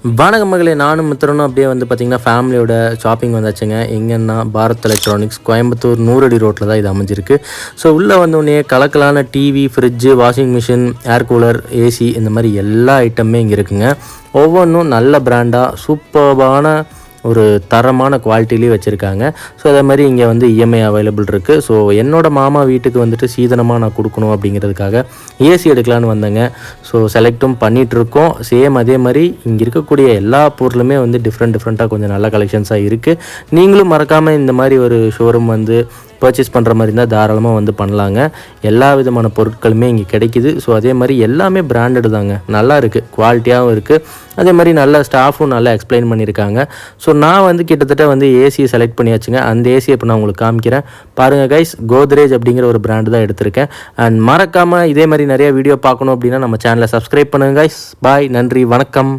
வணக்கம் மகளே, நானும் மித்திரனும் அப்படியே வந்து பார்த்திங்கன்னா ஃபேமிலியோட ஷாப்பிங் வந்தாச்சுங்க. எங்கன்னா பாரத் எலக்ட்ரானிக்ஸ் கோயம்புத்தூர் 100 அடி ரோட்டில் தான் இது அமைஞ்சிருக்கு. ஸோ உள்ளே வந்தோடனே கலக்கலான TV, fridge, washing machine, air cooler, AC இந்த மாதிரி எல்லா ஐட்டமே இங்கே இருக்குங்க. ஒவ்வொன்றும் நல்ல பிராண்டாக சூப்பர்பான ஒரு தரமான குவாலிட்டிலேயே வச்சுருக்காங்க. ஸோ அதே மாதிரி இங்கே வந்து இஎம்ஐ அவைலபிள் இருக்குது. ஸோ என்னோடய மாமா வீட்டுக்கு வந்துட்டு சீதனமாக நான் கொடுக்கணும் அப்படிங்கிறதுக்காக ஏசி எடுக்கலான்னு வந்தேங்க. ஸோ செலக்டும் பண்ணிகிட்ருக்கோம். சேம் அதே மாதிரி இங்கே இருக்கக்கூடிய எல்லா பொருளுமே வந்து டிஃப்ரெண்ட்டாக கொஞ்சம் நல்ல கலெக்ஷன்ஸாக இருக்குது. நீங்களும் மறக்காமல் இந்த மாதிரி ஒரு ஷோரூம் வந்து பர்ச்சேஸ் பண்ணுற மாதிரி இருந்தால் தாராளமாக வந்து பண்ணலாங்க. எல்லா விதமான பொருட்களுமே இங்கே கிடைக்கிது. ஸோ அதே மாதிரி எல்லாமே பிராண்டட் தாங்க, நல்லா இருக்குது, குவாலிட்டியாகவும் இருக்குது. அதே மாதிரி நல்ல ஸ்டாஃபும் நல்லா எக்ஸ்பிளைன் பண்ணியிருக்காங்க. ஸோ நான் வந்து கிட்டத்தட்ட வந்து ஏசியை செலக்ட் பண்ணியாச்சுங்க. அந்த ஏசியை இப்போ நான் உங்களுக்கு காமிக்கிறேன் பாருங்கள் கைஸ். கோத்ரேஜ் அப்படிங்கிற ஒரு பிராண்டு தான் எடுத்திருக்கேன். அண்ட் மறக்காமல் இதே மாதிரி நிறைய வீடியோ பார்க்கணும் அப்படின்னா நம்ம சேனலை சப்ஸ்கிரைப் பண்ணுங்கள் கைஸ். பாய், நன்றி, வணக்கம்.